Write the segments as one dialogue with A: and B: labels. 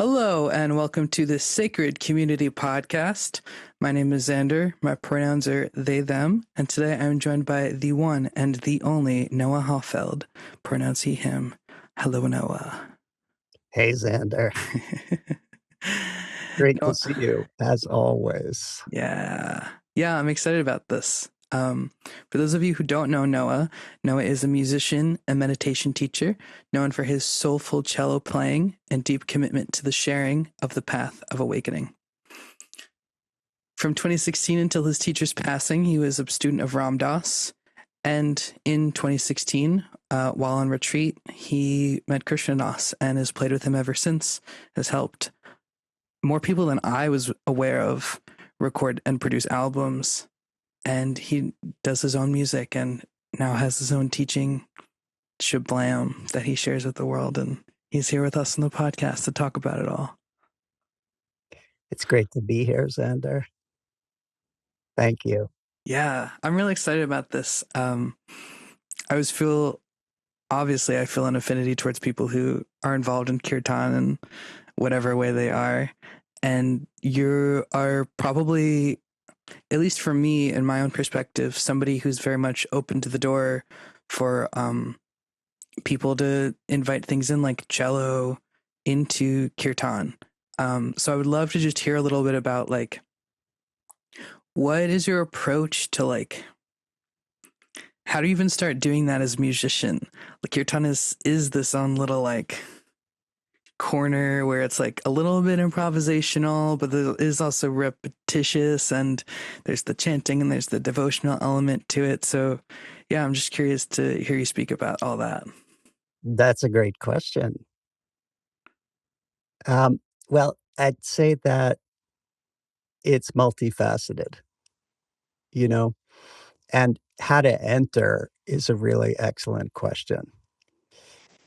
A: Hello, and welcome to the Sacred Community Podcast. My name is Zander. My pronouns are they, them, and today I'm joined by the one and the only Noah Hoffeld. Pronouns he, him. Hello, Noah.
B: Hey, Xander. Great
A: Noah.
B: to see you, as always.
A: Yeah, I'm excited about this. For those of you who don't know Noah, Noah is a musician and meditation teacher known for his soulful cello playing and deep commitment to the sharing of the path of awakening. From 2016 until his teacher's passing, he was a student of Ram Dass. And in 2016, while on retreat, he met Krishna and has played with him ever since, has helped more people than I was aware of record and produce albums. And he does his own music and now has his own teaching shablam that he shares with the world. And he's here with us on the podcast to talk about it all.
B: It's great to be here, Xander. Thank you.
A: Yeah, I'm really excited about this. I feel an affinity towards people who are involved in kirtan in whatever way they are. And you are probably, at least for me, in my own perspective, somebody who's very much open to the door for people to invite things in like cello into kirtan. So I would love to just hear a little bit about like, what is your approach to like, how do you even start doing that as a musician? Like kirtan is this own little like corner where it's like a little bit improvisational, but there is also repetitious, and there's the chanting and there's the devotional element to it. So yeah, I'm just curious to hear you speak about all that.
B: That's a great question. Well, I'd say that it's multifaceted, and how to enter is a really excellent question.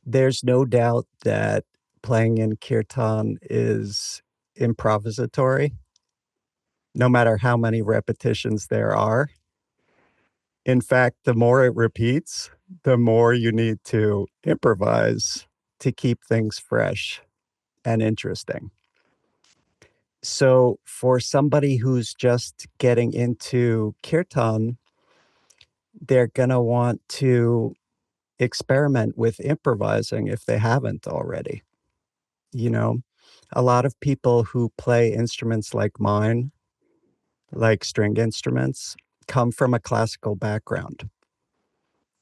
B: There's no doubt that playing in kirtan is improvisatory, no matter how many repetitions there are. In fact, the more it repeats, the more you need to improvise to keep things fresh and interesting. So, for somebody who's just getting into kirtan, they're going to want to experiment with improvising if they haven't already. A lot of people who play instruments like mine, like string instruments, come from a classical background.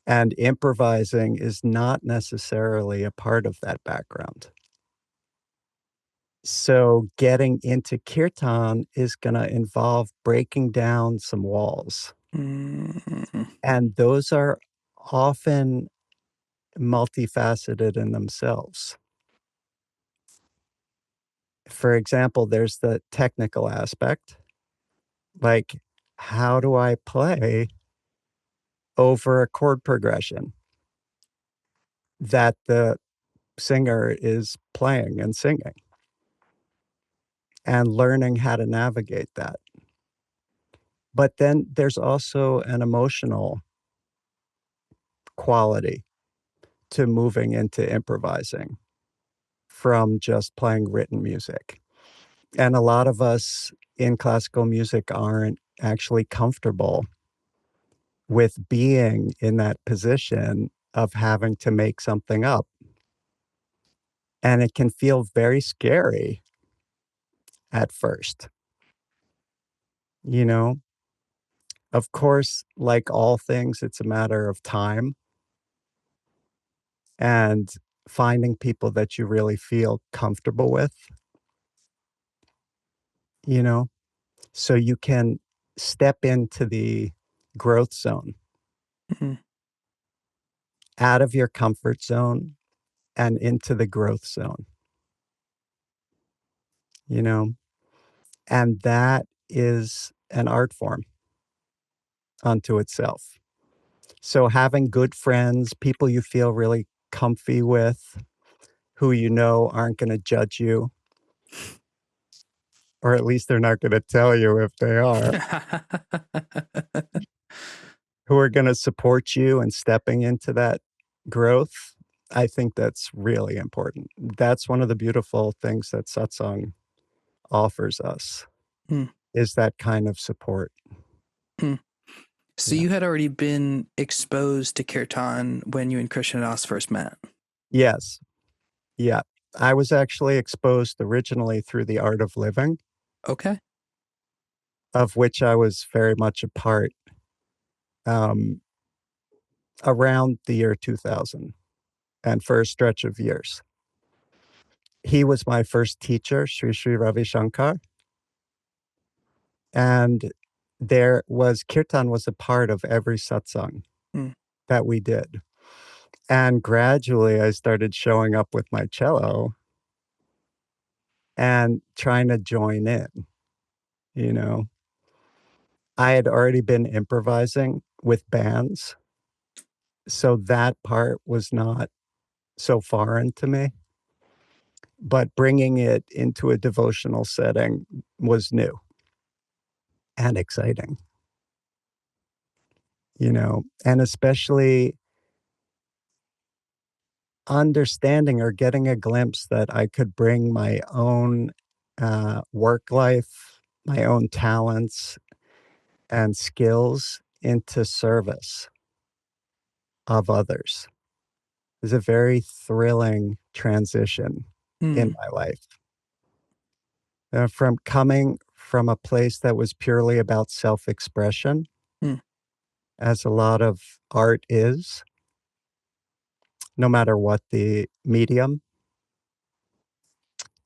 B: And improvising is not necessarily a part of that background. So getting into kirtan is going to involve breaking down some walls.
A: Mm-hmm.
B: And those are often multifaceted in themselves. For example, there's the technical aspect. Like, how do I play over a chord progression that the singer is playing and singing? And learning how to navigate that. But then there's also an emotional quality to moving into improvising from just playing written music. And a lot of us in classical music aren't actually comfortable with being in that position of having to make something up. And it can feel very scary at first. Of course, like all things, it's a matter of time and finding people that you really feel comfortable with, so you can step into the growth zone,
A: Mm-hmm.
B: out of your comfort zone and into the growth zone, and that is an art form unto itself. So having good friends, people you feel really comfy with, who aren't going to judge you, or at least they're not going to tell you if they are, who are going to support you in stepping into that growth, I think that's really important. That's one of the beautiful things that satsang offers us
A: Hmm.
B: is that kind of support.
A: Hmm. So
B: Yeah.
A: you had already been exposed to kirtan when you and Krishna Das first met.
B: Yes. Yeah. I was actually exposed originally through the art of living,
A: Okay.
B: of which I was very much a part um, around the year 2000 and for a stretch of years. He was my first teacher, Sri Sri Ravi Shankar. And there was kirtan was a part of every satsang
A: Hmm.
B: that we did. And gradually I started showing up with my cello and trying to join in, you know. I had already been improvising with bands, so that part was not so foreign to me, but bringing it into a devotional setting was new and exciting, and especially understanding or getting a glimpse that I could bring my own work life, my own talents and skills into service of others is a very thrilling transition in
A: Hmm.
B: my life. From coming from a place that was purely about self expression,
A: Hmm.
B: as a lot of art is, no matter what the medium,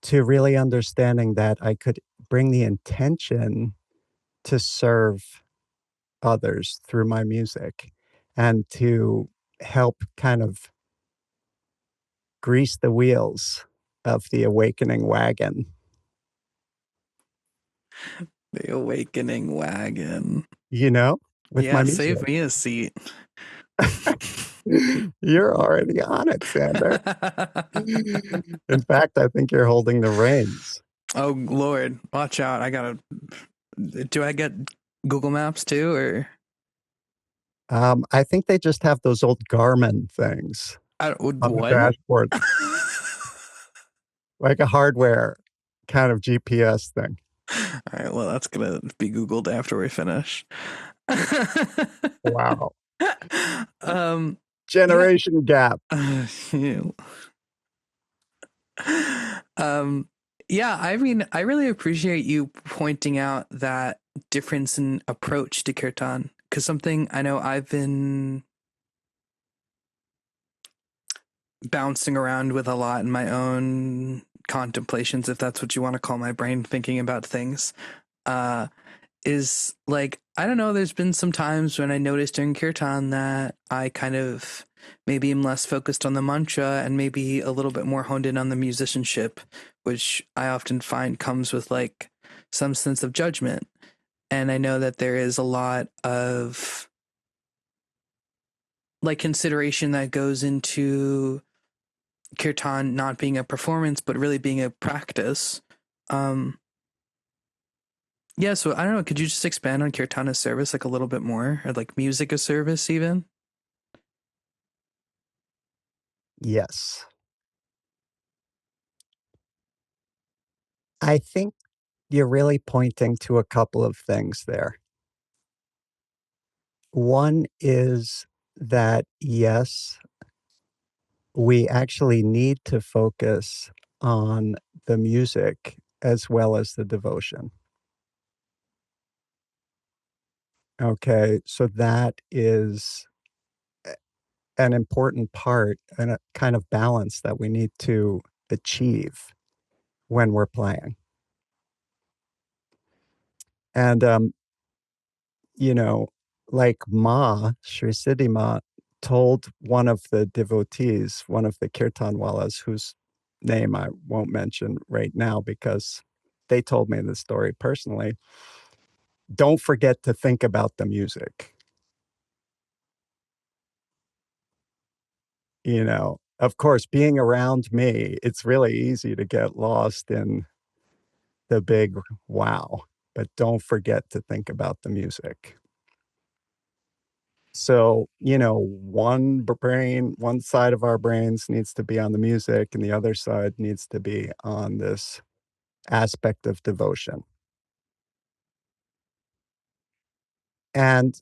B: to really understanding that I could bring the intention to serve others through my music and to help kind of grease the wheels of the awakening wagon,
A: The awakening wagon.
B: you know, with my
A: Yeah,
B: music.
A: save me a seat.
B: You're already on it, Sander. In fact, I think you're holding the reins.
A: Oh Lord, watch out! I gotta. Do I get Google Maps too, or
B: I think they just have those old Garmin things
A: I don't,
B: on the
A: what?
B: dashboard, like a hardware kind of GPS thing.
A: All right, well, that's gonna be Googled after we finish.
B: Wow.
A: um, yeah.
B: Generation gap.
A: You- um, yeah. I mean, I really appreciate you pointing out that difference in approach to kirtan because something I know I've been bouncing around with a lot in my own contemplations, if that's what you want to call my brain thinking about things. Uh, is like I don't know. There's been some times when I noticed during kirtan that I kind of maybe am less focused on the mantra and maybe a little bit more honed in on the musicianship, which I often find comes with like some sense of judgment. And I know that there is a lot of like consideration that goes into kirtan not being a performance but really being a practice. Um, Yeah, so I don't know. Could you just expand on Kirtan as service like a little bit more, or like music as service even?
B: Yes. I think you're really pointing to a couple of things there. One is that, yes, we actually need to focus on the music as well as the devotion. Okay, so that is an important part and a kind of balance that we need to achieve when we're playing. And, you know, like Sri Siddhi Ma, told one of the devotees, one of the kirtanwalas, whose name I won't mention right now because they told me the story personally, don't forget to think about the music. Of course, being around me, it's really easy to get lost in the big wow, but don't forget to think about the music. So, one side of our brains needs to be on the music, and the other side needs to be on this aspect of devotion. And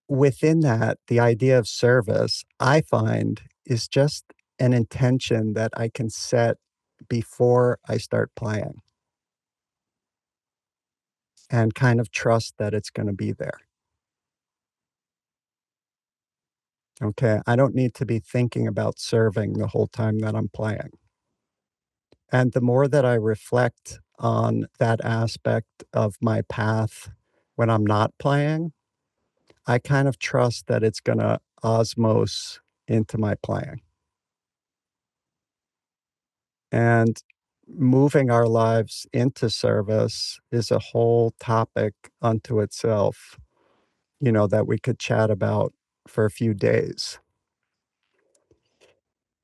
B: within that, the idea of service, I find, is just an intention that I can set before I start playing and kind of trust that it's going to be there. Okay. I don't need to be thinking about serving the whole time that I'm playing. And the more that I reflect on that aspect of my path when I'm not playing, I kind of trust that it's going to osmose into my playing. And moving our lives into service is a whole topic unto itself, that we could chat about for a few days.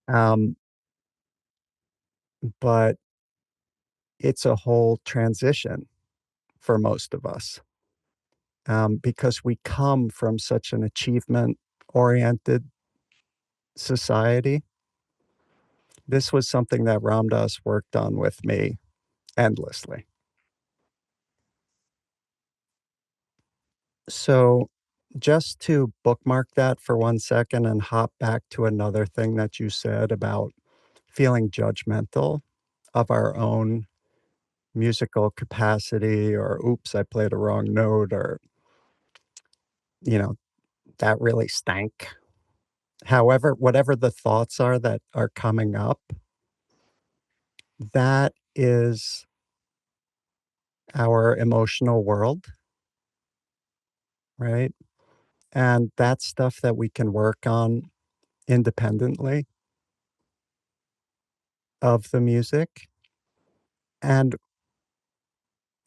B: Um, but it's a whole transition for most of us, because we come from such an achievement oriented society. This was something that Ram Dass worked on with me endlessly. So, just to bookmark that for 1 second and hop back to another thing that you said about feeling judgmental of our own musical capacity, or oops, I played a wrong note, or, you know, that really stank. However, whatever the thoughts are that are coming up, that is our emotional world, right? And that's stuff that we can work on independently of the music and,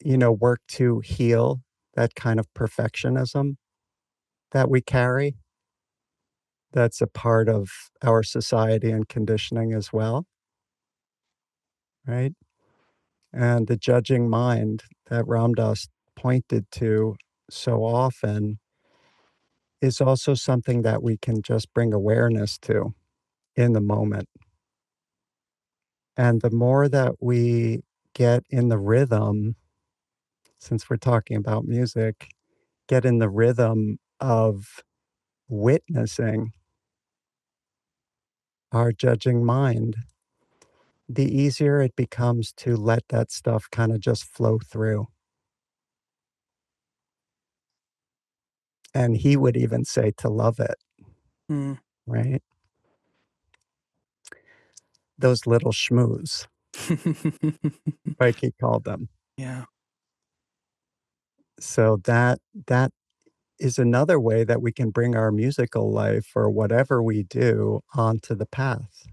B: work to heal that kind of perfectionism that we carry. That's a part of our society and conditioning as well, right? And the judging mind that Ram Dass pointed to so often is also something that we can just bring awareness to in the moment. And the more that we get in the rhythm, since we're talking about music, get in the rhythm of witnessing our judging mind, the easier it becomes to let that stuff kind of just flow through. And he would even say to love it,
A: Mm.
B: right? Those little schmoos, like he called them.
A: Yeah.
B: So that is another way that we can bring our musical life or whatever we do onto the path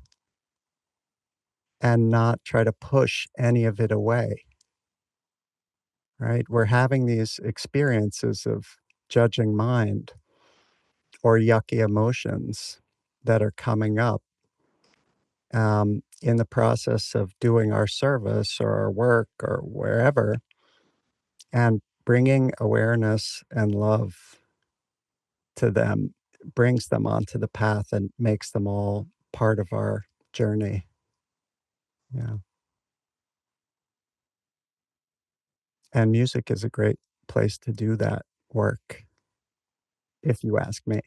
B: and not try to push any of it away, right? We're having these experiences of judging mind or yucky emotions that are coming up, in the process of doing our service or our work or wherever, and bringing awareness and love to them brings them onto the path and makes them all part of our journey. Yeah. And music is a great place to do that work, if you ask me.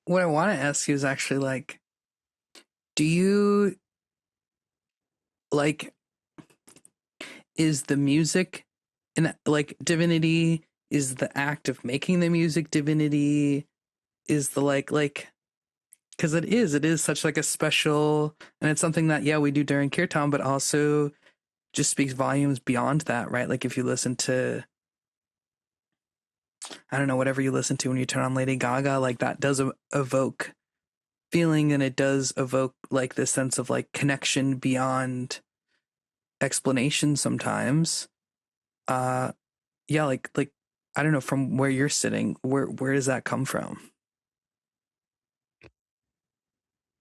A: What I want to ask you is actually do you like, is the music and like divinity? Is the act of making the music divinity? Is the because it is such like a special, and it's something that, yeah, we do during kirtan, but also just speaks volumes beyond that, right? Like if you listen to, I don't know, whatever you listen to when you turn on Lady Gaga, like that does evoke feeling, and it does evoke like this sense of like connection beyond explanation sometimes. Uh yeah, like I don't know, from where you're sitting, where does that come from?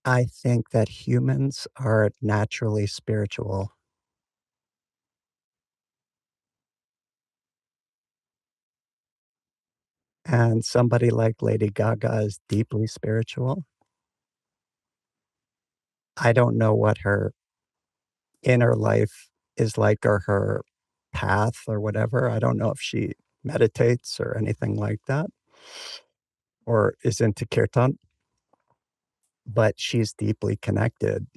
B: I think that humans are naturally spiritual, And somebody like Lady Gaga is deeply spiritual. I don't know what her inner life is like or her path or whatever. I don't know if she meditates or anything like that or is into kirtan, but she's deeply connected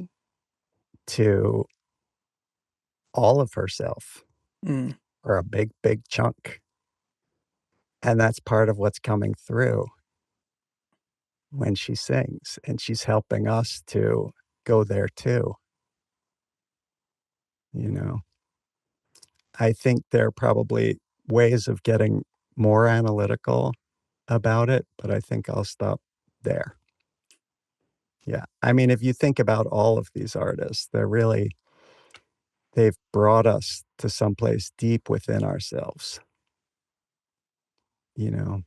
B: to all of herself
A: Mm,
B: or a big, big chunk. And that's part of what's coming through when she sings. And she's helping us to go there too. You know, I think there are probably ways of getting more analytical about it, but I think I'll stop there. Yeah. I mean, if you think about all of these artists, they've brought us to someplace deep within ourselves, you know,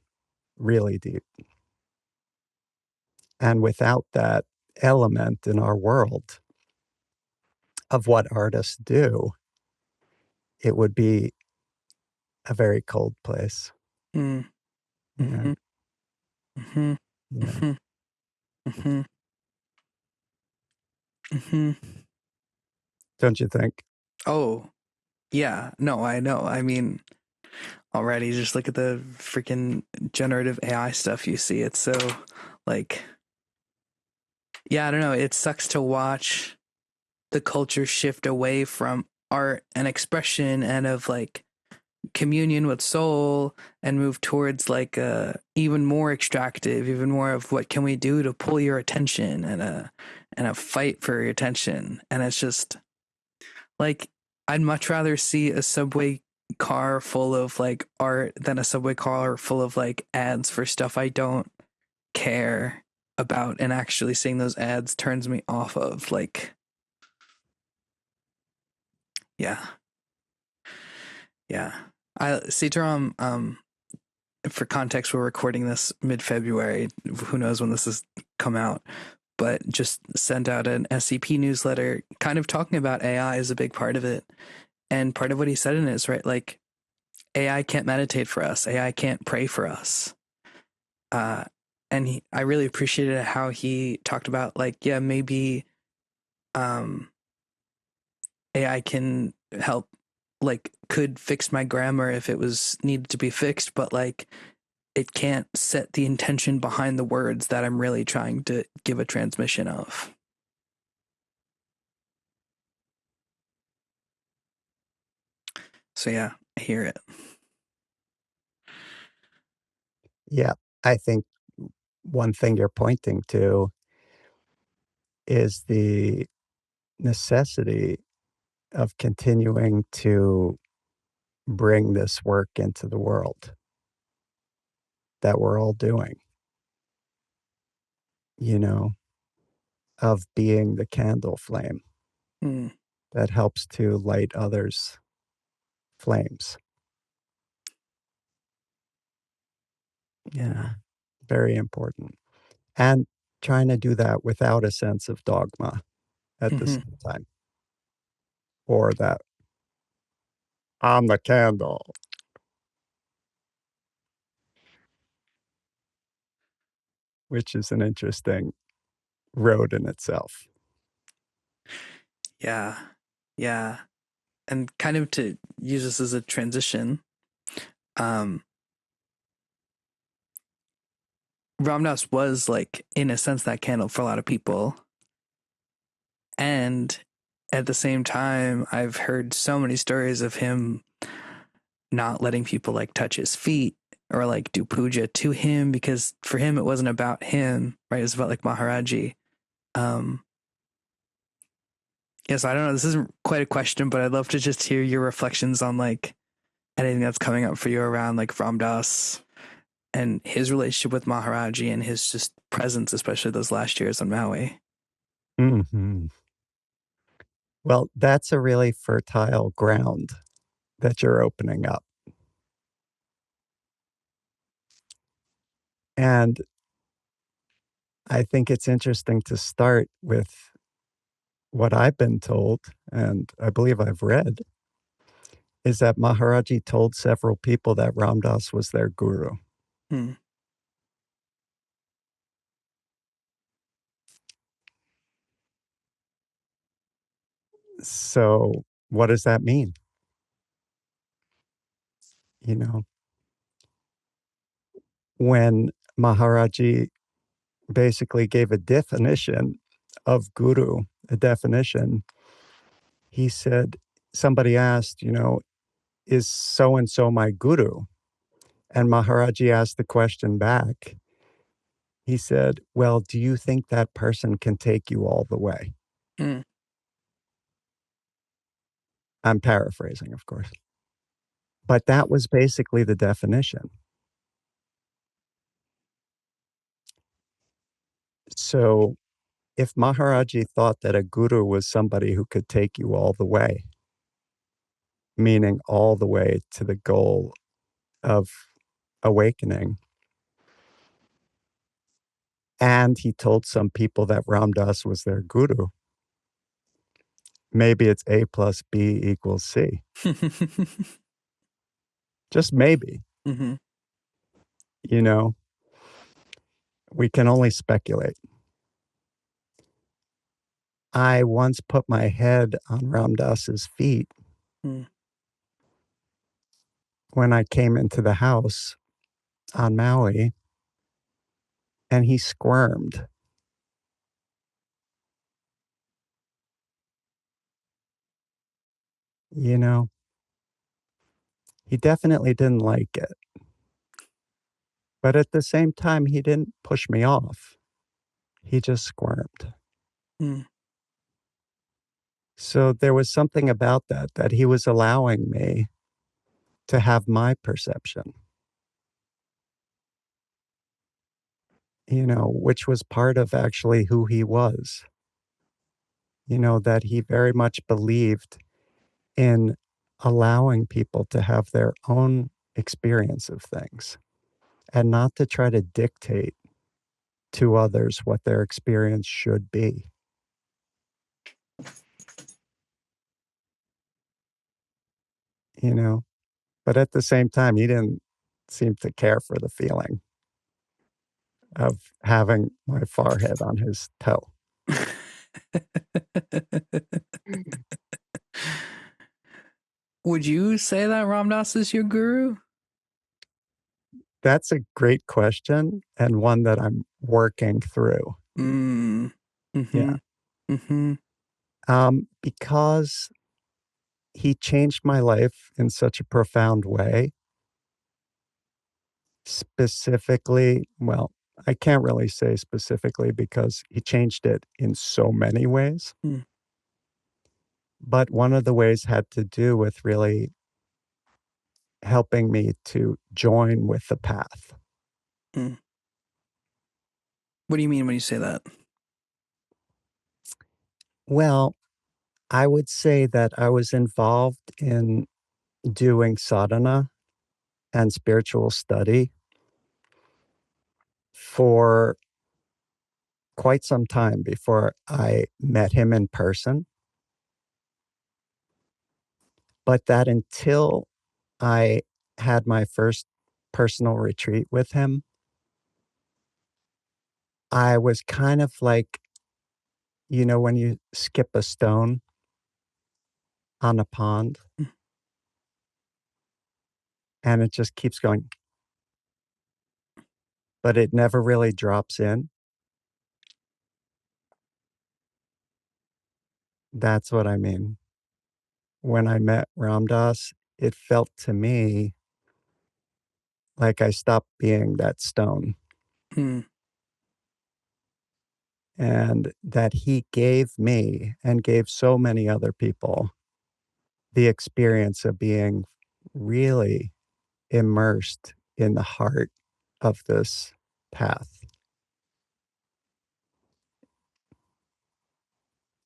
B: really deep. And without that element in our world of what artists do, it would be a very cold place.
A: mm,
B: Yeah.
A: mhm, mhm,
B: Yeah.
A: mhm, mhm, mhm.
B: Don't you think?
A: Oh, yeah. No, I know. I mean, already just look at the freaking generative AI stuff you see. It's so like, yeah, I don't know. It sucks to watch the culture shift away from art and expression and of like communion with soul and move towards like even more extractive, even more of what can we do to pull your attention and a fight for your attention. And it's just like I'd much rather see a subway car full of like art than a subway car full of like ads for stuff I don't care about, and actually seeing those ads turns me off of like, yeah. Yeah. I Sitaram, for context, we're recording this mid-February. Who knows when this has come out? But just sent out an SCP newsletter, kind of talking about AI is a big part of it. And part of what he said in it is right, like AI can't meditate for us. AI can't pray for us. Uh, I really appreciated how he talked about like, yeah, maybe um, AI can help, like, could fix my grammar if it was needed to be fixed, but like it can't set the intention behind the words that I'm really trying to give a transmission of. So yeah, I hear it.
B: Yeah. I think one thing you're pointing to is the necessity of continuing to bring this work into the world that we're all doing, you know, of being the candle flame
A: Mm,
B: that helps to light others' flames. You
A: yeah.
B: know, very important. And trying to do that without a sense of dogma at the
A: Mm-hmm.
B: same time, or that I'm the candle, which is an interesting road in itself.
A: Yeah. Yeah. And kind of to use this as a transition, um, Ramdas was like, in a sense, that candle for a lot of people. And at the same time, I've heard so many stories of him not letting people like touch his feet or like do puja to him, because for him it wasn't about him, right? It was about like Maharaji. Um, yes, I don't know. This isn't quite a question, but I'd love to just hear your reflections on like anything that's coming up for you around like Ramdas and his relationship with Maharaji and his just presence, especially those last years on Maui.
B: Mhm. Well, that's a really fertile ground that you're opening up. And I think it's interesting to start with what I've been told, and I believe I've read, is that Maharaji told several people that Ram Dass was their guru.
A: Mm.
B: So, what does that mean? You know, when Maharaji basically gave a definition of guru, a definition, he said, somebody asked, is so and so my guru? And Maharaji asked the question back. He said, well, do you think that person can take you all the way?
A: Mm.
B: I'm paraphrasing, of course. But that was basically the definition. So if Maharaji thought that a guru was somebody who could take you all the way, meaning all the way to the goal of awakening, and he told some people that Ram Dass was their guru, maybe it's A plus B equals C. Just maybe,
A: Mm-hmm.
B: you know, we can only speculate. I once put my head on Ram Dass's feet
A: Mm.
B: when I came into the house on Maui, and he squirmed. You know, he definitely didn't like it. But at the same time, he didn't push me off. He just squirmed.
A: Mm.
B: So there was something about that, that he was allowing me to have my perception, which was part of actually who he was, that he very much believed in allowing people to have their own experience of things and not to try to dictate to others what their experience should be, you know? But at the same time, he didn't seem to care for the feeling of having my forehead on his toe.
A: Would you say that Ram Dass is your guru?
B: That's a great question and one that I'm working through.
A: Mm.
B: Yeah.
A: Mm-hmm. Mm-hmm.
B: Because he changed my life in such a profound way. Specifically, well, I can't really say specifically because he changed it in so many ways.
A: Mm.
B: But one of the ways had to do with really helping me to join with the path.
A: Mm. What do you mean when you say that?
B: Well, I would say that I was involved in doing sadhana and spiritual study for quite some time before I met him in person. But that until I had my first personal retreat with him, I was kind of like, when you skip a stone on a pond
A: Mm.
B: and it just keeps going, but it never really drops in. That's what I mean. When I met Ram Dass, it felt to me like I stopped being that stone
A: Mm.
B: and that he gave me and gave so many other people the experience of being really immersed in the heart of this path.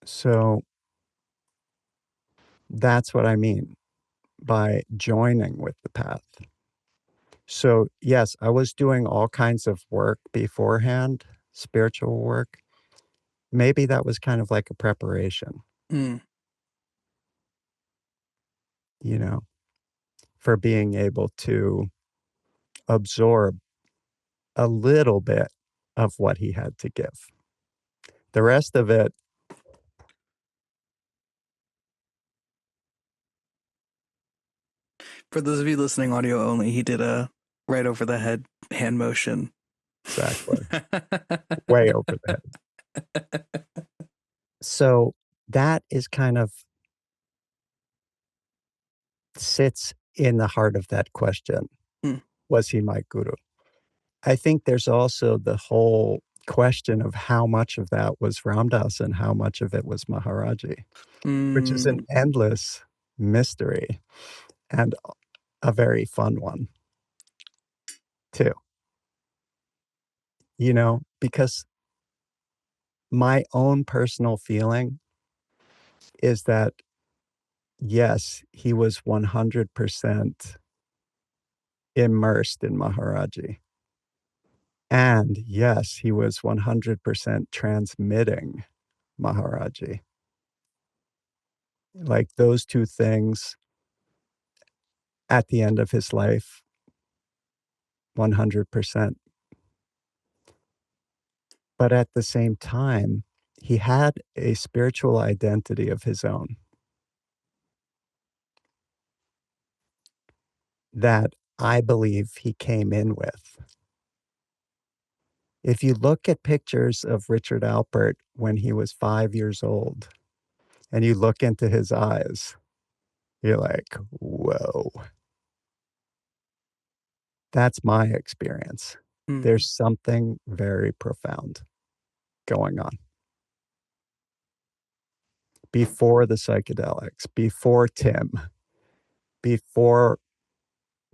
B: So that's what I mean by joining with the path. So, yes, I was doing all kinds of work beforehand, spiritual work. Maybe that was kind of like a preparation,
A: Mm.
B: you know, for being able to absorb. a little bit of what he had to give. The rest of it,
A: For those of you listening audio only, he did a right over the head hand motion.
B: exactly, way over the head. So that is kind of sits in the heart of that question.
A: Hmm.
B: Was he my guru? I think there's also the whole question of how much of that was Ramdas and how much of it was Maharaji, which is an
A: Mm,
B: endless mystery and a very fun one too. Because my own personal feeling is that, yes, he was 100% immersed in Maharaji. And yes, he was 100% transmitting Maharaji. Like those two things at the end of his life, 100%. But at the same time, he had a spiritual identity of his own that I believe he came in with. If you look at pictures of Richard Alpert when he was 5 years old and you look into his eyes, you're like, whoa, that's my experience.
A: mm,
B: There's something very profound going on before the psychedelics, before Tim, before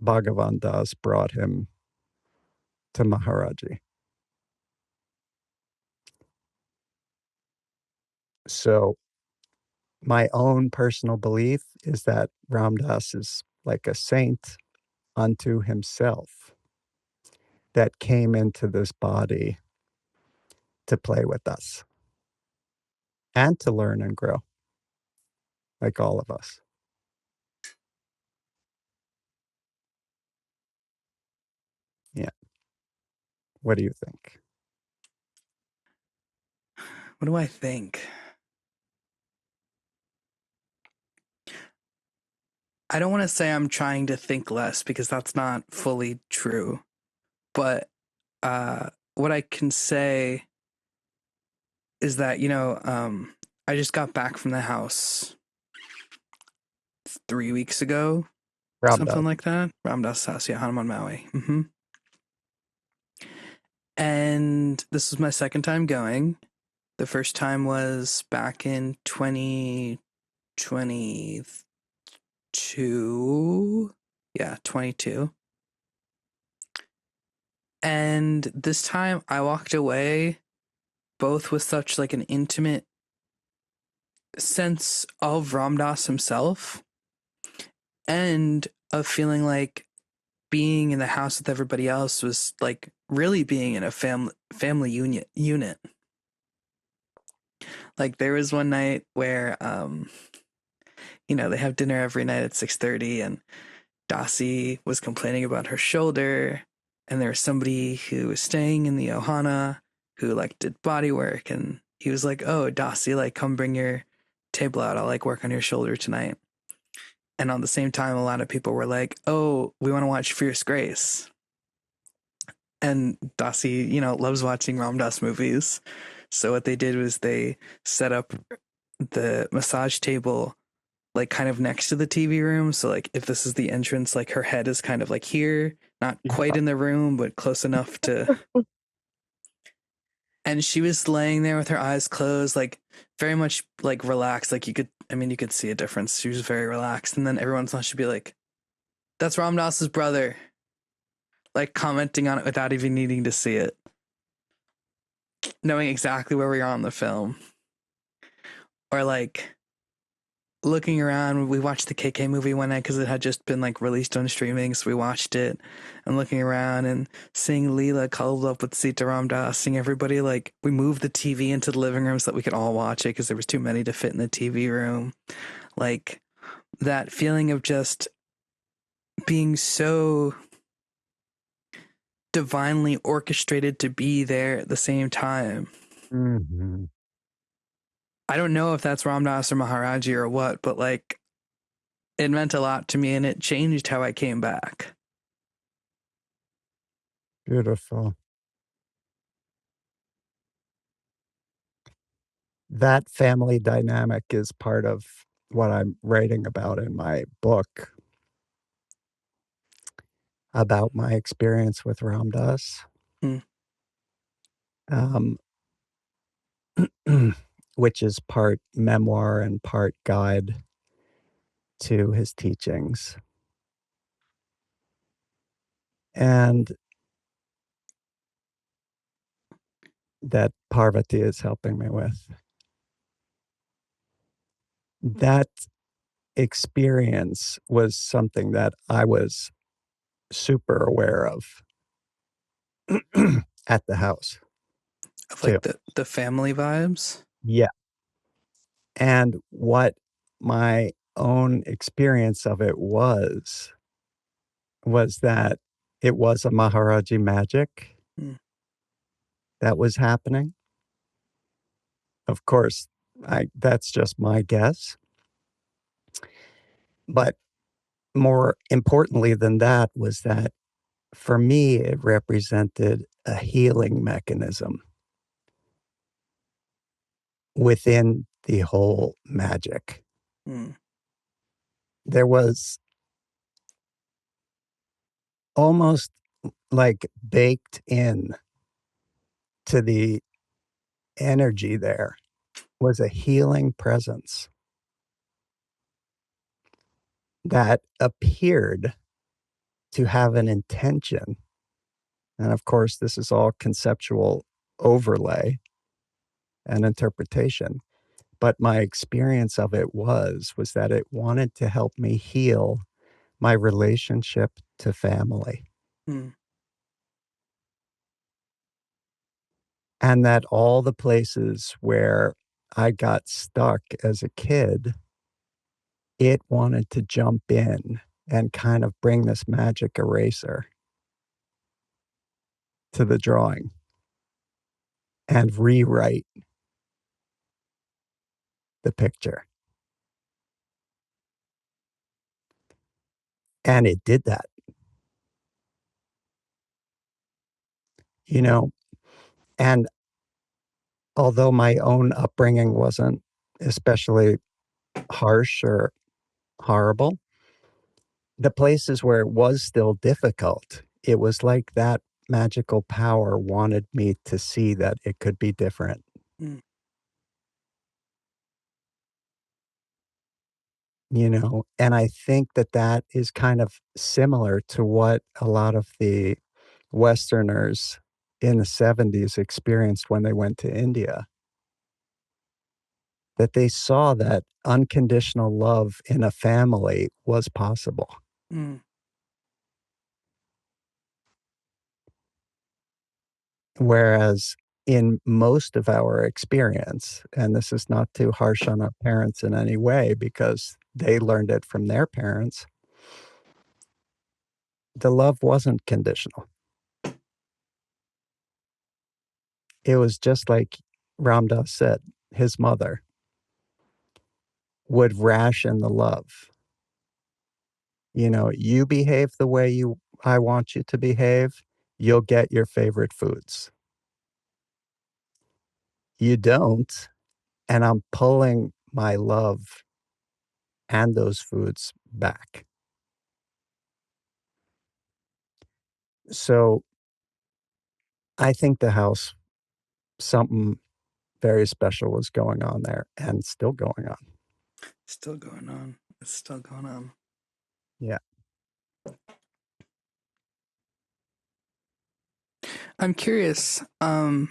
B: Bhagavan Das brought him to Maharaji. So my own personal belief is that Ram Dass is like a saint unto himself that came into this body to play with us and to learn and grow, like all of us. Yeah. What do you think?
A: what do I think? I don't want to say I'm trying to think less because that's not fully true. But what I can say is that, I just got back from the house 3 weeks ago,
B: Ram
A: something
B: Dass.
A: like that. Ramdas House, yeah, Hanuman Maui. And this was my second time going. The first time was back in 2022. Yeah, 22. And this time I walked away both with such like an intimate sense of Ramdas himself and of feeling like being in the house with everybody else was like really being in a family unit. Like there was one night where they have dinner every night at 6:30 and Dasi was complaining about her shoulder and there was somebody who was staying in the Ohana who like did body work and he was like, "Oh, Dasi, like come bring your table out. I'll like work on your shoulder tonight." And on the same time, a lot of people were like, "Oh, we want to watch Fierce Grace." And Dasi, loves watching Ram Dass movies. So what they did was they set up the massage table like kind of next to the TV room. So like if this is the entrance, like her head is kind of like here, not quite in the room, but close enough to. And she was laying there with her eyes closed, like very much like relaxed. Like you could see a difference. She was very relaxed. And then every once in a while she'd be like, "That's Ram Dass's brother," like commenting on it without even needing to see it, knowing exactly where we are on the film. Or like looking around, we watched the KK movie one night because it had just been like released on streaming, so we watched it. And looking around and seeing Leela cuddled up with Sita Ram Dass, seeing everybody like we moved the TV into the living room so that we could all watch it because there was too many to fit in the TV room. Like that feeling of just being so divinely orchestrated to be there at the same time.
B: Mm-hmm.
A: I don't know if that's Ram Dass or Maharaji or what, but like it meant a lot to me and it changed how I came back.
B: Beautiful. That family dynamic is part of what I'm writing about in my book about my experience with Ram Dass,
A: Mm,
B: um, which is part memoir and part guide to his teachings. And that Parvati is helping me with. That experience was something that I was super aware of at the house
A: of
B: too.
A: like the family vibes.
B: Yeah. And what my own experience of it was that it was a Maharaji magic
A: Mm,
B: that was happening. Of course, that's just my guess. But more importantly than that was that for me, it represented a healing mechanism within the whole magic.
A: mm,
B: There was almost like baked in to the energy there was a healing presence that appeared to have an intention. And of course, this is all conceptual overlay and interpretation. But my experience of it was that it wanted to help me heal my relationship to family.
A: mm,
B: And that all the places where I got stuck as a kid, it wanted to jump in and kind of bring this magic eraser to the drawing and rewrite the picture. And it did that, you know? And although my own upbringing wasn't especially harsh or horrible, the places where it was still difficult, it was like that magical power wanted me to see that it could be different,
A: mm,
B: you know? And I think that that is kind of similar to what a lot of the Westerners in the '70s experienced when they went to India, that they saw that unconditional love in a family was possible.
A: mm,
B: Whereas in most of our experience, and this is not too harsh on our parents in any way because they learned it from their parents, the love wasn't conditional. It was just like Ram Dass said, his mother would ration the love. You know, you behave the way I want you to behave, you'll get your favorite foods. You don't, and I'm pulling my love and those foods back. So I think the house, something very special was going on there and still going on.
A: still going on. It's still going on.
B: Yeah.
A: I'm curious, and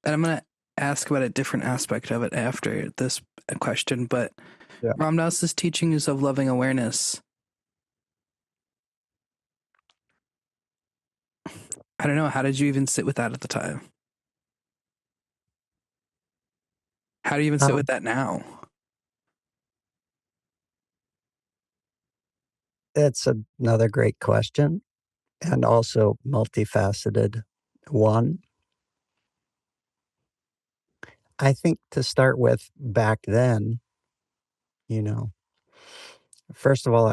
A: I'm gonna ask about a different aspect of it after this question, but
B: Yeah.
A: Ram Dass's teaching is of loving awareness. I don't know. How did you even sit with that at the time? How do you even sit
B: Um,
A: with that now?
B: It's another great question and also multifaceted one. I think to start with, back then, you know, first of all,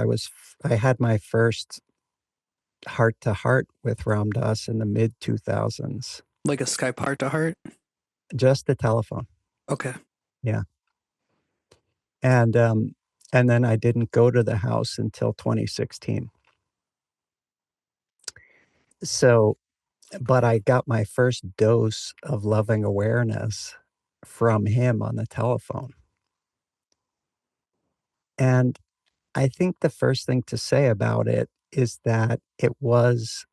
B: I had my first heart to heart with Ram Dass in the mid 2000s,
A: Like a Skype heart to heart?
B: just the telephone.
A: Okay.
B: Yeah. And and then I didn't go to the house until 2016. So, but I got my first dose of loving awareness from him on the telephone. And I think the first thing to say about it is that it was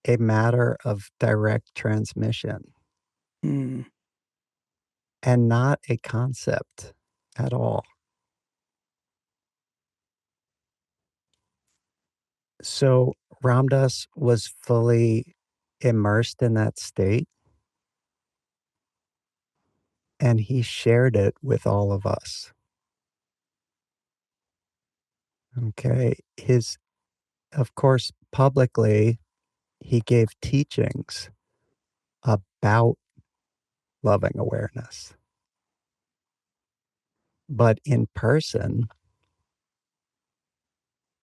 B: a matter of direct transmission
A: Mm.
B: and not a concept at all. So Ramdas was fully immersed in that state and he shared it with all of us. Okay. Of course, publicly, he gave teachings about loving awareness. But in person,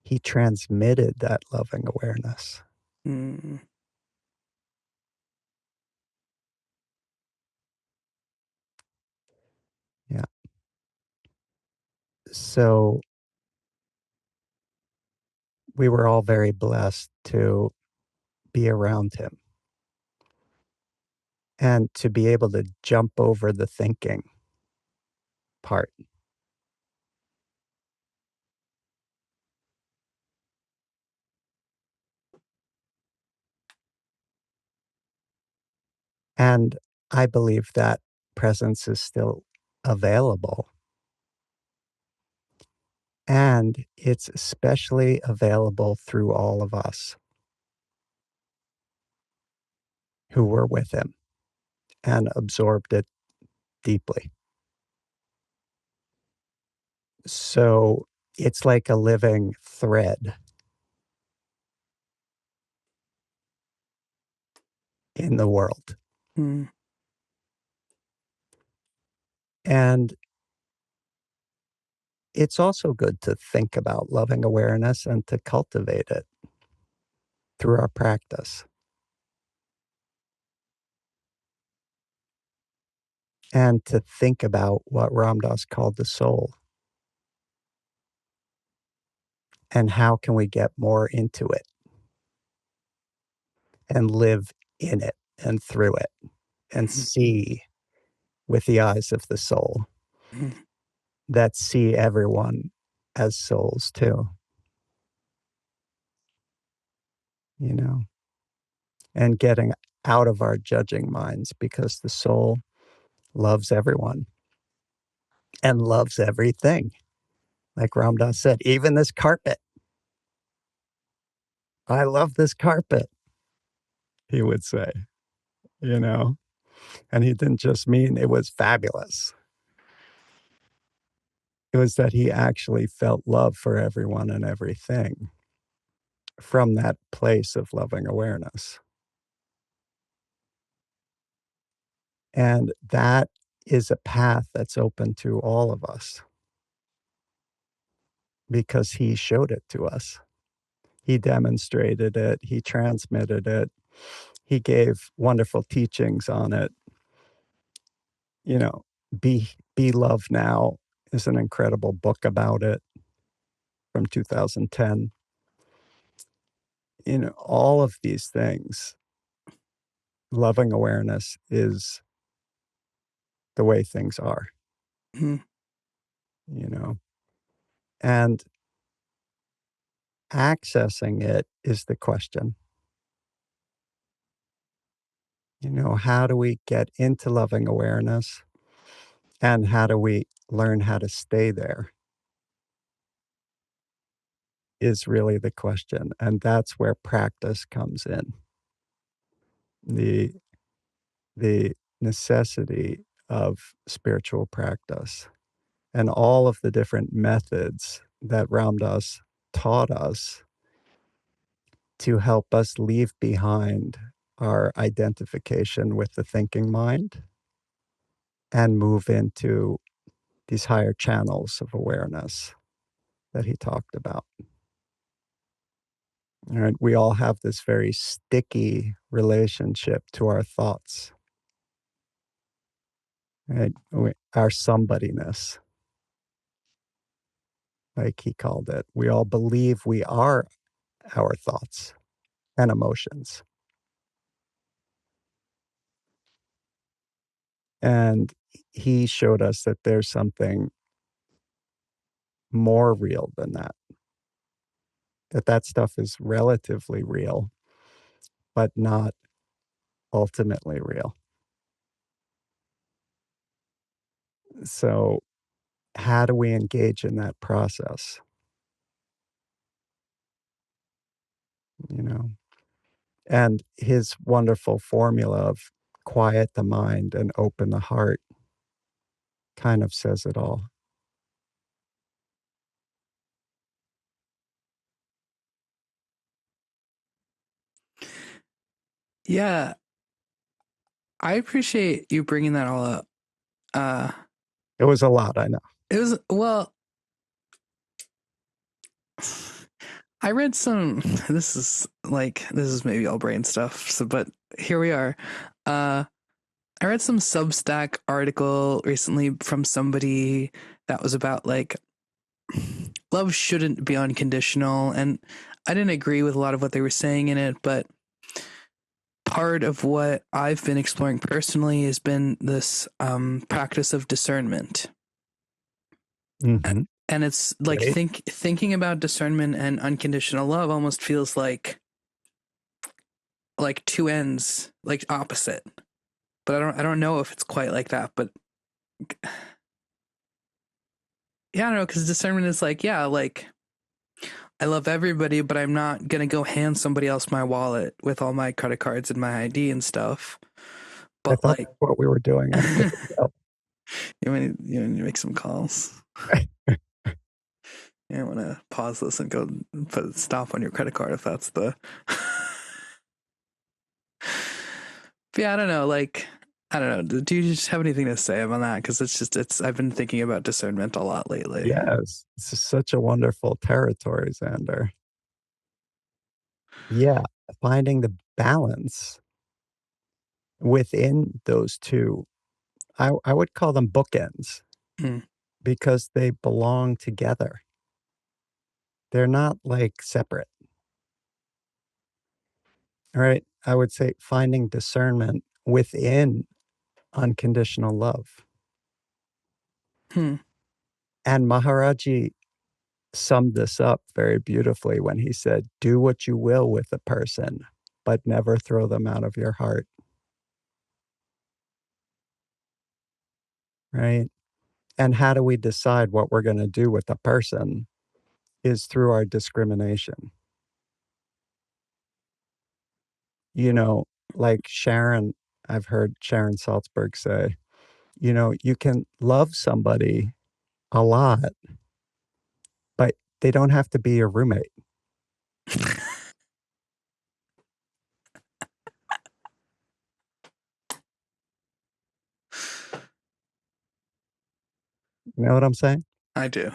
B: he transmitted that loving awareness.
A: Mm.
B: Yeah. So we were all very blessed to be around him and to be able to jump over the thinking part. And I believe that presence is still available. And it's especially available through all of us who were with him and absorbed it deeply. So it's like a living thread in the world.
A: Mm.
B: And it's also good to think about loving awareness and to cultivate it through our practice. And to think about what Ram Dass called the soul and how can we get more into it and live in it and through it and
A: Mhm.
B: see with the eyes of the soul
A: Mhm.
B: that see everyone as souls too, you know, and getting out of our judging minds because the soul loves everyone and loves everything. Like Ram Dass said, even this carpet. I love this carpet, he would say, you know, and he didn't just mean it was fabulous. It was that he actually felt love for everyone and everything from that place of loving awareness. And that is a path that's open to all of us because he showed it to us. He demonstrated it, he transmitted it, he gave wonderful teachings on it. You know, Be Love Now is an incredible book about it from 2010. You know, all of these things, loving awareness is the way things are,
A: Mhm.
B: you know, and accessing it is the question. You know, how do we get into loving awareness and how do we learn how to stay there is really the question. And that's where practice comes in. The the necessity of spiritual practice and all of the different methods that Ram Dass taught us to help us leave behind our identification with the thinking mind and move into these higher channels of awareness that he talked about. All right, we all have this very sticky relationship to our thoughts, right? Our somebodyness, like he called it. We all believe we are our thoughts and emotions. And he showed us that there's something more real than that, that stuff is relatively real, but not ultimately real. So, how do we engage in that process? You know, and his wonderful formula of quiet the mind and open the heart kind of says it all.
A: Yeah, I appreciate you bringing that all up. Uh,
B: It was a lot, I know.
A: it was, well, I read some, this is maybe all brain stuff, so, but here we are. Uh, I read some Substack article recently from somebody that was about like love shouldn't be unconditional. And I didn't agree with a lot of what they were saying in it, but part of what I've been exploring personally has been this practice of discernment.
B: Mhm.
A: And it's like
B: Right?
A: thinking about discernment and unconditional love almost feels like two ends, like opposite. But I don't know if it's quite like that. But yeah, I don't know, because discernment is like, yeah, like I love everybody, but I'm not gonna go hand somebody else my wallet with all my credit cards and my ID and stuff.
B: I
A: But
B: thought
A: like,
B: that's what we were doing a minute ago.
A: you want to make some calls. You want to pause this and go put a stop on your credit card if that's the. But yeah, I don't know. Like, I don't know. Do you just have anything to say about that? Because it's. I've been thinking about discernment a lot lately.
B: Yes, this is such a wonderful territory, Xander. Yeah, finding the balance within those 2, I would call them bookends
A: Mm.
B: because they belong together. They're not, like, separate. Alright? I would say finding discernment within unconditional love.
A: Hmm.
B: And Maharaji summed this up very beautifully when he said, "Do what you will with a person, but never throw them out of your heart." Right? And how do we decide what we're gonna do with a person is through our discrimination. You know, like Sharon I've heard Sharon Salzberg say, you can love somebody a lot, but they don't have to be your roommate. You know what I'm saying?
A: I do.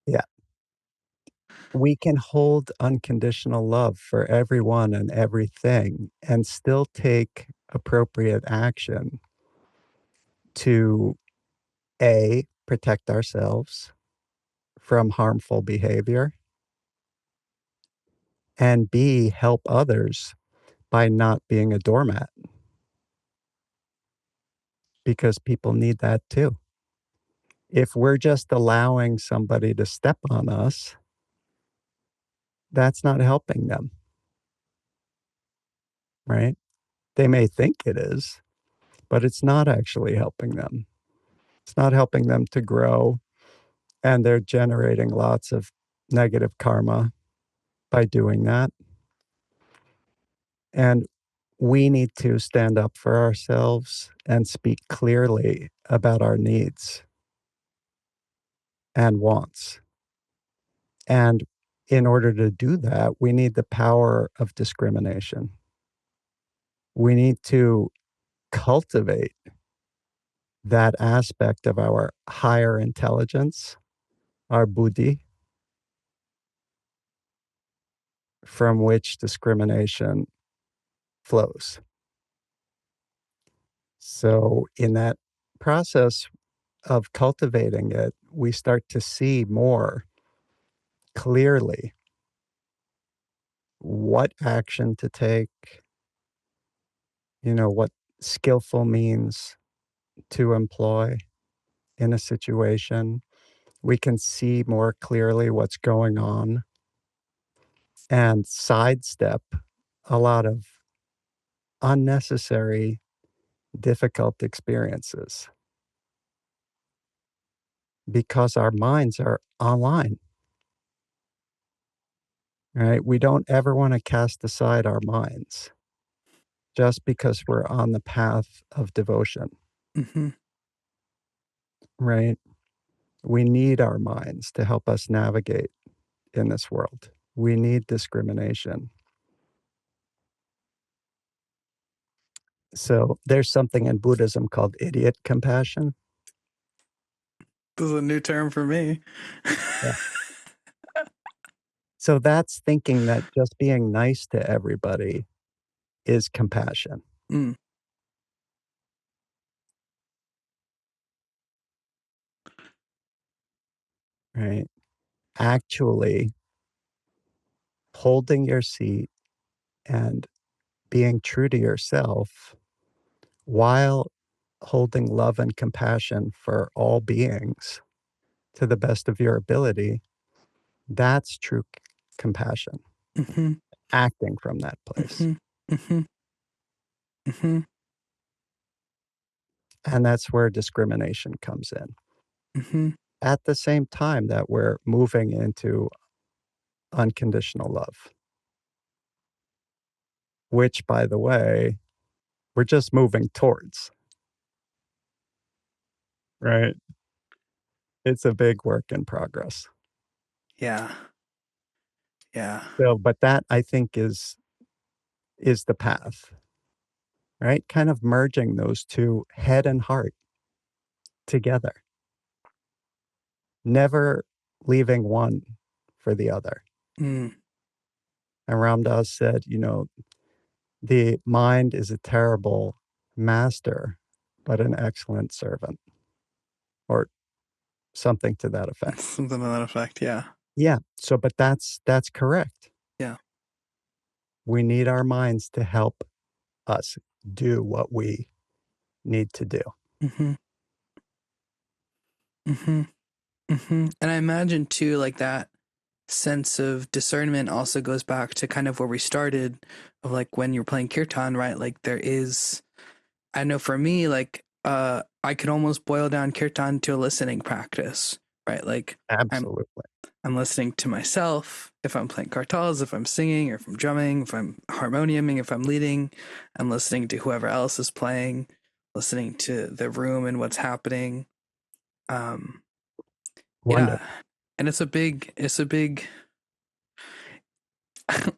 B: Yeah. We can hold unconditional love for everyone and everything and still take appropriate action to A, protect ourselves from harmful behavior, and B, help others by not being a doormat because people need that too. If we're just allowing somebody to step on us, that's not helping them, right? They may think it is, but it's not actually helping them. It's not helping them to grow, and they're generating lots of negative karma by doing that. And we need to stand up for ourselves and speak clearly about our needs and wants And in order to do that, we need the power of discrimination. We need to cultivate that aspect of our higher intelligence, our buddhi, from which discrimination flows. So, in that process of cultivating it, we start to see more clearly what action to take, what skillful means to employ in a situation. We can see more clearly what's going on and sidestep a lot of unnecessary, difficult experiences because our minds are online, right? We don't ever want to cast aside our minds just because we're on the path of devotion,
A: Mm-hmm.
B: right? We need our minds to help us navigate in this world. We need discrimination. So there's something in Buddhism called idiot compassion.
A: This is a new term for me.
B: Yeah. So that's thinking that just being nice to everybody is compassion,
A: Mm.
B: right? Actually holding your seat and being true to yourself while holding love and compassion for all beings to the best of your ability, that's true compassion,
A: Mm-hmm.
B: acting from that place.
A: Mm-hmm. Mm-hmm. Mm-hmm.
B: And that's where discrimination comes in.
A: Mm-hmm.
B: At the same time that we're moving into unconditional love, which, by the way, we're just moving towards, right? It's a big work in progress.
A: Yeah. Yeah.
B: So, but that I think is the path, right? Kind of merging those two, head and heart, together, never leaving one for the other.
A: Mm.
B: And Ram Dass said, the mind is a terrible master, but an excellent servant, or something to that effect.
A: Something to that effect. Yeah.
B: Yeah. So, but that's correct.
A: Yeah.
B: We need our minds to help us do what we need to do.
A: Mm-hmm. Mm-hmm. Mm-hmm. And I imagine too, like that sense of discernment also goes back to kind of where we started of like when you're playing kirtan, right? Like there is, I know for me, like I could almost boil down kirtan to a listening practice, right? Like I'm
B: Absolutely.
A: I'm listening to myself if I'm playing kartals, if I'm singing, or if I'm drumming, if I'm harmoniuming, if I'm leading. I'm listening to whoever else is playing, listening to the room and what's happening. Um, yeah,
B: Wonderful.
A: and it's a big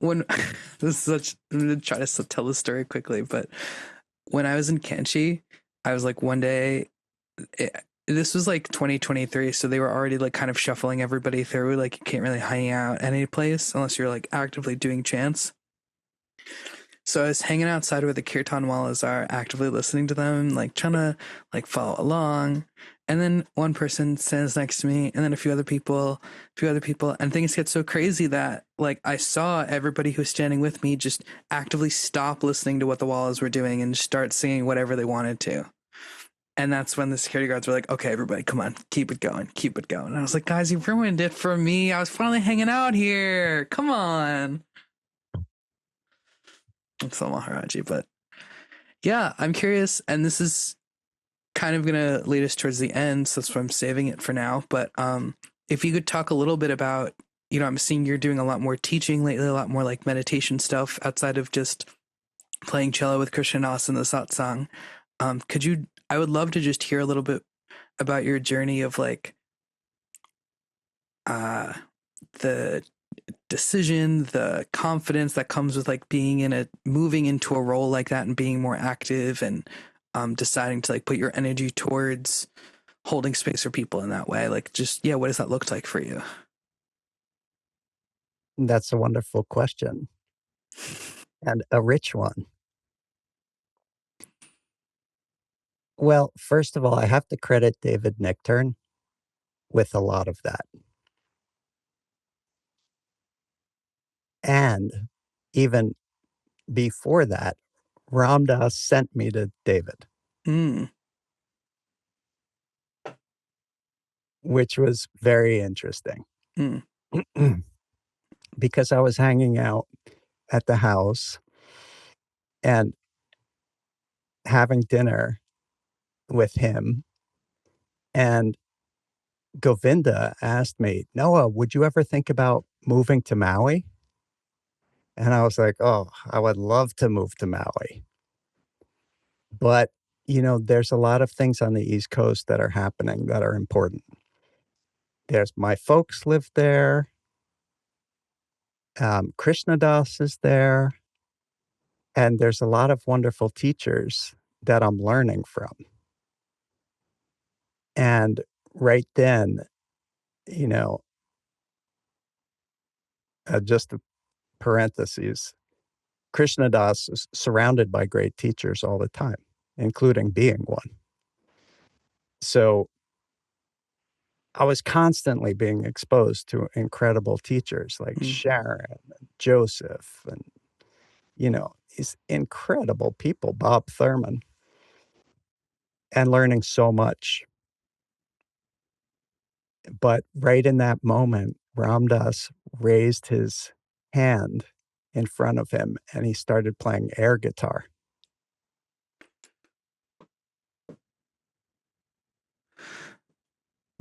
A: when this is such. I'm gonna try to tell the story quickly, but when I was in Kanchi, I was like one day. This was like 2023, so they were already like kind of shuffling everybody through. Like you can't really hang out any place unless you're like actively doing chants. So I was hanging outside where the kirtan wallas are, actively listening to them, like trying to like follow along. And then one person stands next to me, and then a few other people, and things get so crazy that like I saw everybody who's standing with me just actively stop listening to what the wallas were doing and start singing whatever they wanted to. And that's when the security guards were like, okay, everybody, come on, keep it going, keep it going. And I was like, guys, you ruined it for me. I was finally hanging out here. Come on. It's so Maharaji, but yeah, I'm curious. And this is kind of going to lead us towards the end. So that's why I'm saving it for now. But if you could talk a little bit about, I'm seeing you're doing a lot more teaching lately, a lot more like meditation stuff outside of just playing cello with Krishna and the satsang. I would love to just hear a little bit about your journey of like, uh, the decision, the confidence that comes with like being in a moving into a role like that and being more active and deciding to like put your energy towards holding space for people in that way. Like, just, yeah, what does that look like for you?
B: That's a wonderful question and a rich one. Well, first of all, I have to credit David Nichtern with a lot of that. And even before that, Ram Dass sent me to David,
A: Mm,
B: which was very interesting
A: mm,
B: because I was hanging out at the house and having dinner with him. And Govinda asked me, Noah, would you ever think about moving to Maui? And I was like, oh, I would love to move to Maui. But, there's a lot of things on the East Coast that are happening that are important. There's my folks live there. Krishna Das is there. And there's a lot of wonderful teachers that I'm learning from. And right then, you know, just a parentheses, Krishna Das is surrounded by great teachers all the time, including being one. So I was constantly being exposed to incredible teachers like
A: mm.
B: Sharon and Joseph and, these incredible people, Bob Thurman, and learning so much. But right in that moment, Ram Dass raised his hand in front of him and he started playing air guitar.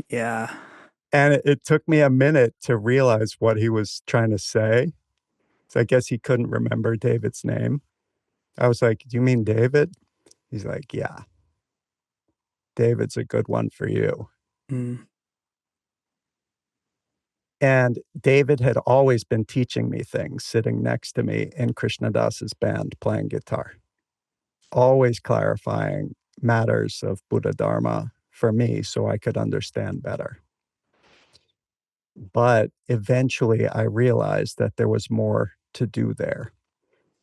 A: Yeah.
B: And it took me a minute to realize what he was trying to say. So I guess he couldn't remember David's name. I was like, "Do you mean David?" He's like, "Yeah, David's a good one for you."
A: Mm,
B: And David had always been teaching me things sitting next to me in Krishna Das's band playing guitar, always clarifying matters of Buddha Dharma for me so I could understand better. But eventually I realized that there was more to do there.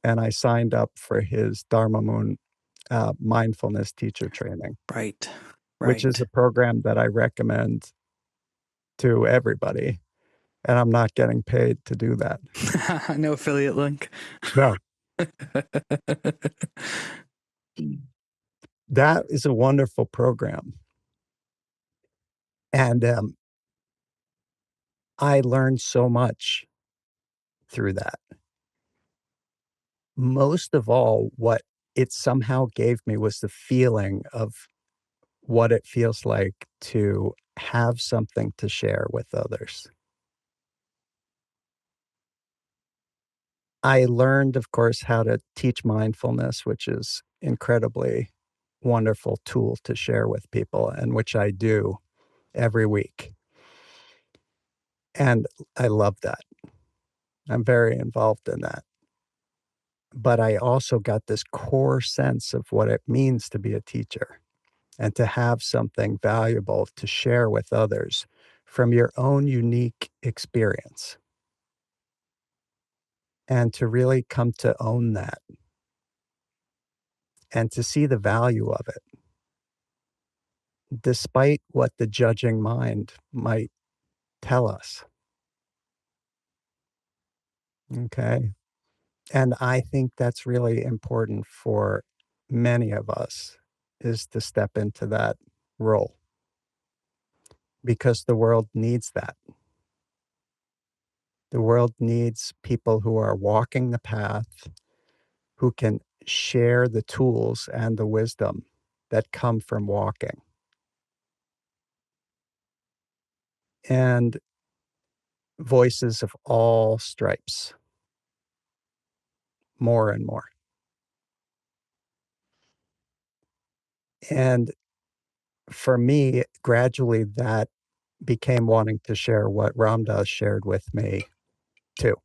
B: And I signed up for his Dharma Moon mindfulness teacher training,
A: right.
B: which is
A: Right.
B: a program that I recommend to everybody. And I'm not getting paid to do that.
A: No affiliate link.
B: No, that is a wonderful program. And I learned so much through that. Most of all, what it somehow gave me was the feeling of what it feels like to have something to share with others. I learned, of course, how to teach mindfulness, which is incredibly wonderful tool to share with people and which I do every week. And I love that. I'm very involved in that. But I also got this core sense of what it means to be a teacher and to have something valuable to share with others from your own unique experience and to really come to own that and to see the value of it, despite what the judging mind might tell us. Okay. And I think that's really important for many of us is to step into that role because the world needs that. The world needs people who are walking the path, who can share the tools and the wisdom that come from walking. And voices of all stripes, more and more. And for me, gradually that became wanting to share what Ram Dass shared with me too.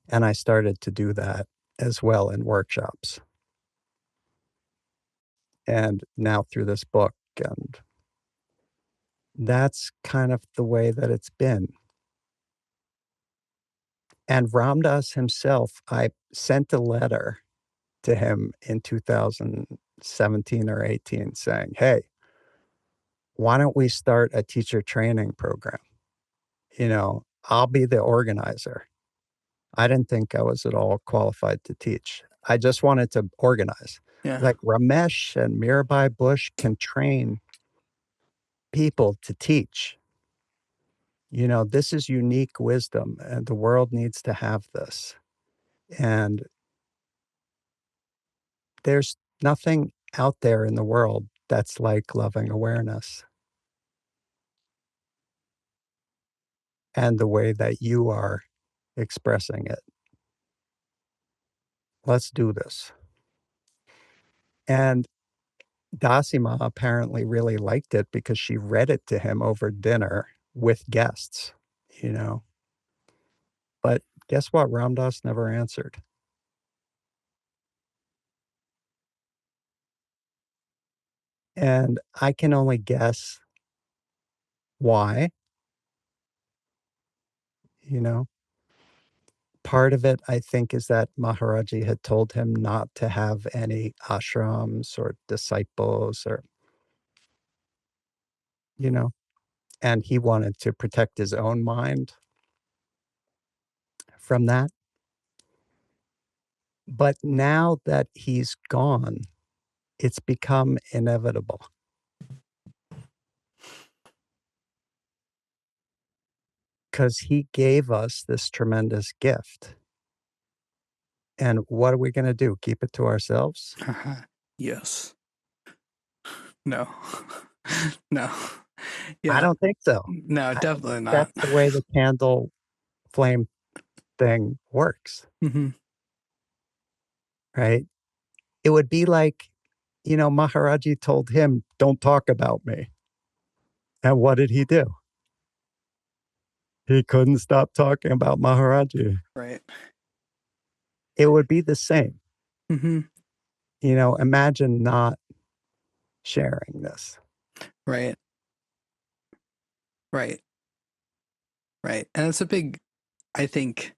B: And I started to do that as well in workshops. And now through this book, and that's kind of the way that it's been. And Ram Dass himself, I sent a letter to him in 2017 or 18 saying, hey, why don't we start a teacher training program? I'll be the organizer. I didn't think I was at all qualified to teach. I just wanted to organize.
A: Yeah.
B: Like Ramesh and Mirabai Bush can train people to teach. This is unique wisdom, and the world needs to have this. And there's nothing out there in the world that's like loving awareness and the way that you are expressing it. Let's do this. And Dasima apparently really liked it because she read it to him over dinner with guests, you know. But guess what? Ram Dass never answered. And I can only guess why, you know. Part of it, I think, is that Maharaji had told him not to have any ashrams or disciples or, and he wanted to protect his own mind from that. But now that he's gone, it's become inevitable. Because he gave us this tremendous gift. And what are we going to do? Keep it to ourselves?
A: Yes. No. No. Yeah.
B: I don't think so.
A: No, definitely not.
B: That's the way the candle flame thing works.
A: Mm-hmm.
B: Right? It would be like, Maharaji told him, don't talk about me. And what did he do? He couldn't stop talking about Maharaji.
A: Right.
B: It would be the same.
A: Mm-hmm.
B: Imagine not sharing this.
A: Right. Right. Right. And it's a big, I think,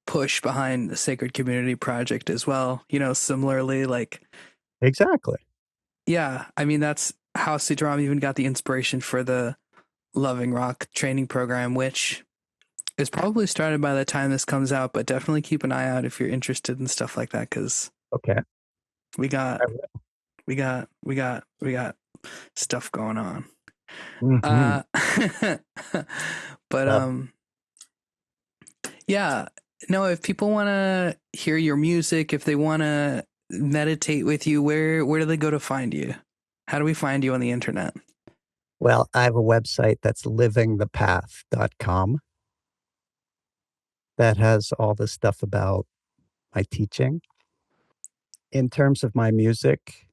A: push behind the Sacred Community Project as well. Similarly, like.
B: Exactly.
A: Yeah. I mean, that's how Sitaram even got the inspiration for the Loving Rock training program, which is probably started by the time this comes out, but definitely keep an eye out if you're interested in stuff like that, because
B: Okay.
A: we got stuff going on.
B: Mm-hmm.
A: But yeah, no, if people want to hear your music, if they want to meditate with you, where do they go to find you? How do we find you on the internet?
B: Well, I have a website that's livingthepath.com that has all the stuff about my teaching. In terms of my music,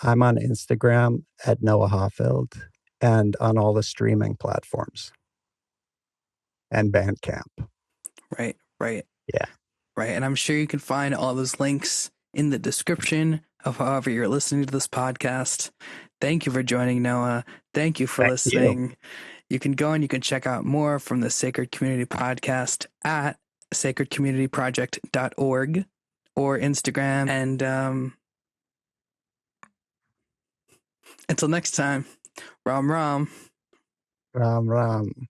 B: I'm on Instagram at Noah Hoffeld and on all the streaming platforms and Bandcamp.
A: Right.
B: Yeah.
A: Right. And I'm sure you can find all those links in the description of however you're listening to this podcast. Thank you for joining, Noah. Thank you for listening. You can go and you can check out more from the Sacred Community Podcast at sacredcommunityproject.org or Instagram. And until next time, Ram Ram.
B: Ram Ram.